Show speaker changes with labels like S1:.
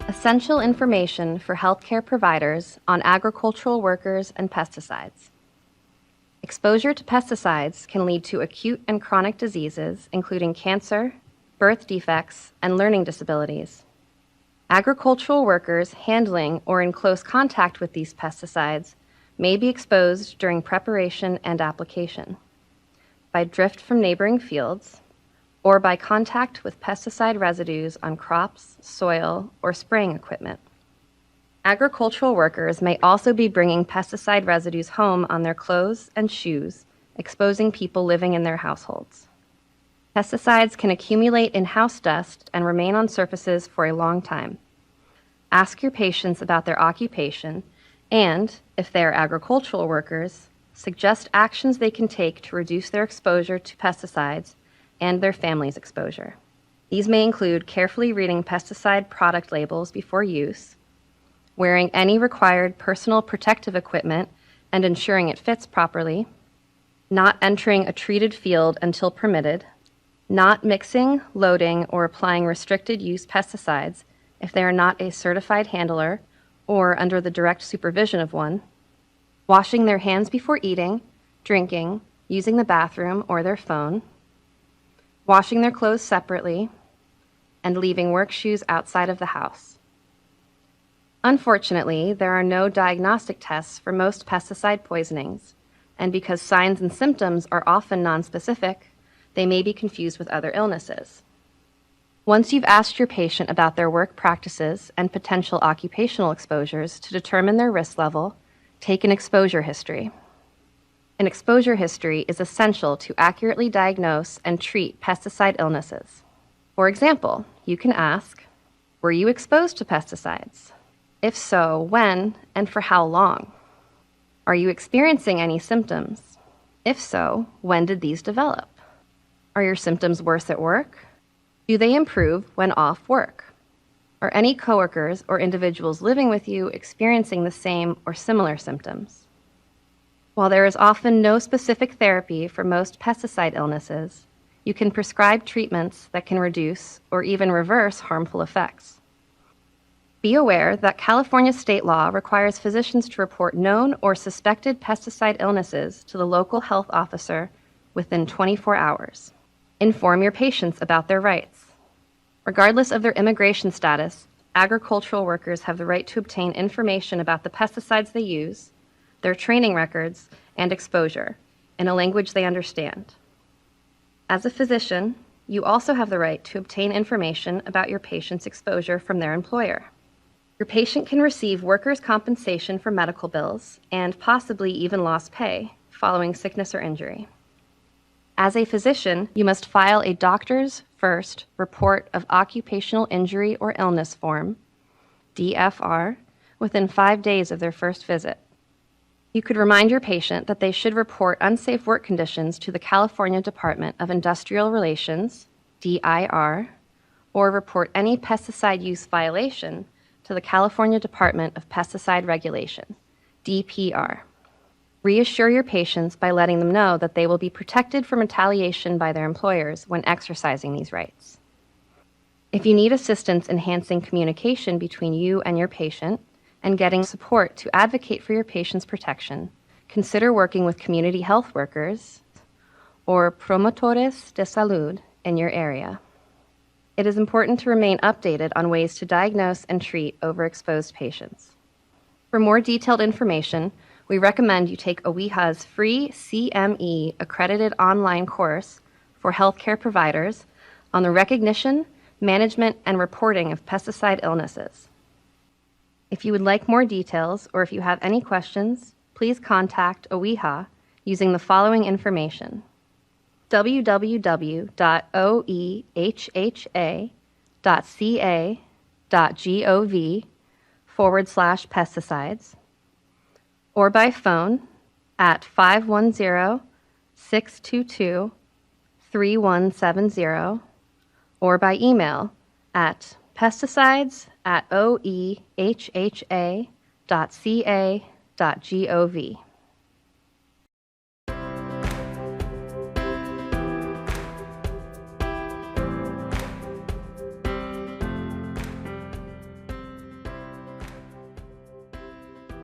S1: Essential information for healthcare providers on agricultural workers and pesticides. Exposure to pesticides can lead to acute and chronic diseases, including cancer, birth defects, and learning disabilities. Agricultural workers handling or in close contact with these pesticides may be exposed during preparation and application, by drift from neighboring fields, or by contact with pesticide residues on crops, soil, or spraying equipment. Agricultural workers may also be bringing pesticide residues home on their clothes and shoes, exposing people living in their households. Pesticides can accumulate in house dust and remain on surfaces for a long time. Ask your patients about their occupation and, if they are agricultural workers, suggest actions they can take to reduce their exposure to pesticides and their family's exposure. These may include carefully reading pesticide product labels before use, wearing any required personal protective equipment and ensuring it fits properly, not entering a treated field until permitted, not mixing, loading, or applying restricted use pesticides if they are not a certified handler or under the direct supervision of one, washing their hands before eating, drinking, using the bathroom or their phone, washing their clothes separately, and leaving work shoes outside of the house. Unfortunately, there are no diagnostic tests for most pesticide poisonings, and because signs and symptoms are often nonspecific, they may be confused with other illnesses. Once you've asked your patient about their work practices and potential occupational exposures to determine their risk level, take an exposure history. An exposure history is essential to accurately diagnose and treat pesticide illnesses. For example, you can ask, were you exposed to pesticides? If so, when and for how long? Are you experiencing any symptoms? If so, when did these develop? Are your symptoms worse at work? Do they improve when off work? Are any coworkers or individuals living with you experiencing the same or similar symptoms? While there is often no specific therapy for most pesticide illnesses, you can prescribe treatments that can reduce or even reverse harmful effects. Be aware that California state law requires physicians to report known or suspected pesticide illnesses to the local health officer within 24 hours. Inform your patients about their rights. Regardless of their immigration status, agricultural workers have the right to obtain information about the pesticides they use, their training records, and exposure in a language they understand. As a physician, you also have the right to obtain information about your patient's exposure from their employer. Your patient can receive workers' compensation for medical bills and possibly even lost pay following sickness or injury. As a physician, you must file a doctor's first report of occupational injury or illness form, DFR, within 5 days of their first visit. You could remind your patient that they should report unsafe work conditions to the California Department of Industrial Relations, DIR, or report any pesticide use violation to the California Department of Pesticide Regulation, DPR. Reassure your patients by letting them know that they will be protected from retaliation by their employers when exercising these rights. If you need assistance enhancing communication between you and your patient and getting support to advocate for your patient's protection, consider working with community health workers or promotores de salud in your area. It is important to remain updated on ways to diagnose and treat overexposed patients. For more detailed information, we recommend you take OWIHA's free CME accredited online course for healthcare providers on the recognition, management, and reporting of pesticide illnesses. If you would like more details or if you have any questions, please contact OWIHA using the following information: www.ohha.ca.gov/pesticides, or by phone at 510-622-3170, or by email at pesticides@ohha.ca.gov.